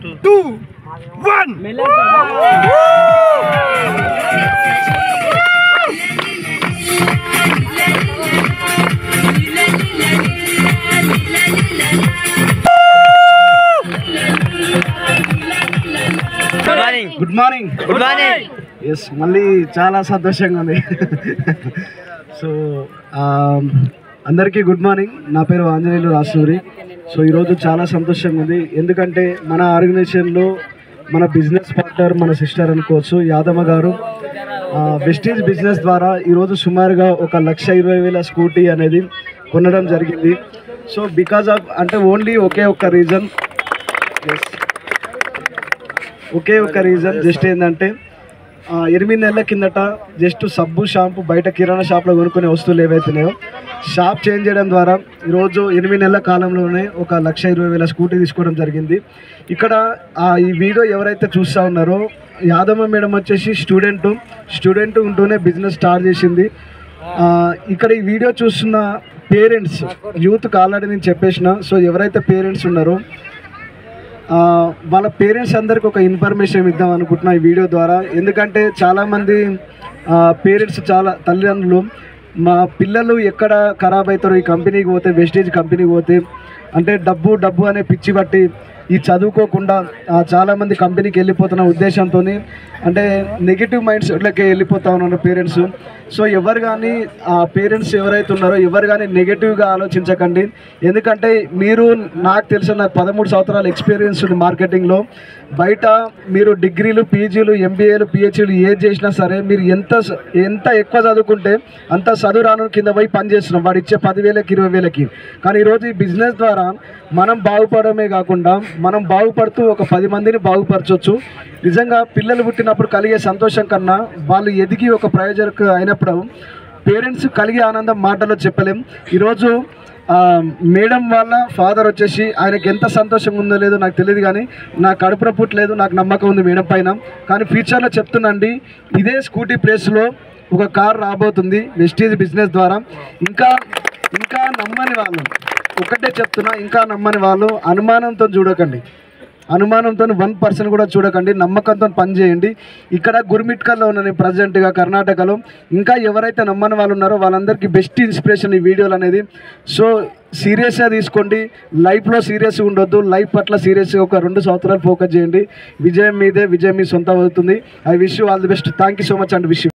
2, 1. Good morning. Yes, మళ్ళీ చాలా సంతోషంగా ఉంది. సో అందరికీ గుడ్ మార్నింగ్. నా పేరు ఆంజనేయులు రాసూరి. సో ఈరోజు చాలా సంతోషంగా ఉంది, ఎందుకంటే మన ఆర్గనైజేషన్లో మన బిజినెస్ పార్ట్నర్, మన సిస్టర్ అనుకోవచ్చు, యాదమ్మ గారు వెస్టీజ్ బిజినెస్ ద్వారా ఈరోజు సుమారుగా 1,20,000 స్కూటీ అనేది కొనడం జరిగింది. సో బికాజ్ ఆఫ్ అంటే ఓన్లీ ఒకే ఒక్క రీజన్ జస్ట్ ఏంటంటే 8 నెలల కిందట జస్ట్ సబ్బు, షాంపూ బయట కిరాణా షాప్లో కొనుక్కునే వస్తువులు ఏవైతున్నాయో షాప్ చేంజ్ చేయడం ద్వారా ఈరోజు 8 నెలల కాలంలోనే 1,20,000 స్కూటీ తీసుకోవడం జరిగింది. ఇక్కడ ఈ వీడియో ఎవరైతే చూస్తూ ఉన్నారో, యాదమ్మ మేడం వచ్చేసి స్టూడెంట్ ఉంటూనే బిజినెస్ స్టార్ట్ చేసింది. ఇక్కడ ఈ వీడియో చూస్తున్న పేరెంట్స్, యూత్కి ఆల్రెడీ నేను చెప్పేసిన. సో ఎవరైతే పేరెంట్స్ ఉన్నారో వాళ్ళ పేరెంట్స్ అందరికి ఒక ఇన్ఫర్మేషన్ ఇద్దాం అనుకుంటున్నా ఈ వీడియో ద్వారా. ఎందుకంటే చాలామంది పేరెంట్స్, చాలా తల్లిదండ్రులు మా పిల్లలు ఎక్కడ ఖరాబ్ అవుతారో ఈ కంపెనీకి పోతే, వెస్టేజ్ కంపెనీకి పోతే అంటే డబ్బు అనే పిచ్చి బట్టి ఈ చదువుకోకుండా చాలామంది కంపెనీకి వెళ్ళిపోతున్న ఉద్దేశంతో అంటే నెగిటివ్ మైండ్ సెట్లకి వెళ్ళిపోతా ఉన్నారు పేరెంట్స్. సో ఎవరు కానీ పేరెంట్స్ ఎవరైతే ఉన్నారో ఎవరు కానీ నెగిటివ్గా ఆలోచించకండి. ఎందుకంటే నాకు తెలిసిన 13 సంవత్సరాల ఎక్స్పీరియన్స్ ఉంది మార్కెటింగ్లో. బయట మీరు డిగ్రీలు, పీజీలు, ఎంబీఏలు, పిహెచ్డీలు ఏది చేసినా సరే మీరు ఎంత ఎక్కువ చదువుకుంటే అంత చదువు రాను కింద పోయి పని చేస్తున్నాం వాడు ఇచ్చే 10,000కి 20,000కి. కానీ ఈరోజు ఈ బిజినెస్ ద్వారా మనం బాగుపడమే కాకుండా మనం బాగుపడుతూ ఒక 10 మందిని బాగుపరచవచ్చు. నిజంగా పిల్లలు పుట్టినప్పుడు కలిగే సంతోషం కన్నా వాళ్ళు ఎదిగి ఒక ప్రయోజకు అయినప్పుడు పేరెంట్స్ కలిగే ఆనందం మాటలో చెప్పలేం. ఈరోజు మేడం వాళ్ళ ఫాదర్ వచ్చేసి ఆయనకి ఎంత సంతోషంగా ఉందో లేదో నాకు తెలియదు, కానీ నా కడుపున పుట్టలేదు, నాకు నమ్మకం ఉంది మేడం పైన. కానీ ఫ్యూచర్లో చెప్తున్నాండి, ఇదే స్కూటీ ప్లేస్లో ఒక కార్ రాబోతుంది వెస్టీజ్ బిజినెస్ ద్వారా. ఇంకా నమ్మని వాళ్ళు ఒకటే చెప్తున్నా, ఇంకా నమ్మని వాళ్ళు అనుమానంతో చూడకండి, అనుమానంతో 1% కూడా చూడకండి, నమ్మకంతో పనిచేయండి. ఇక్కడ గుర్మిట్కల్లో ఉన్నాను ప్రజెంట్గా కర్ణాటకలో. ఇంకా ఎవరైతే నమ్మని వాళ్ళు ఉన్నారో వాళ్ళందరికీ బెస్ట్ ఇన్స్పిరేషన్ ఈ వీడియోలు అనేది. సో సీరియస్గా తీసుకోండి, లైఫ్లో సీరియస్గా ఉండొద్దు, లైఫ్ పట్ల సీరియస్గా ఒక 2 సంవత్సరాలు ఫోకస్ చేయండి. విజయం మీదే, విజయం మీ సొంతం అవుతుంది. I wish you all the best. Thank you so much and wish you.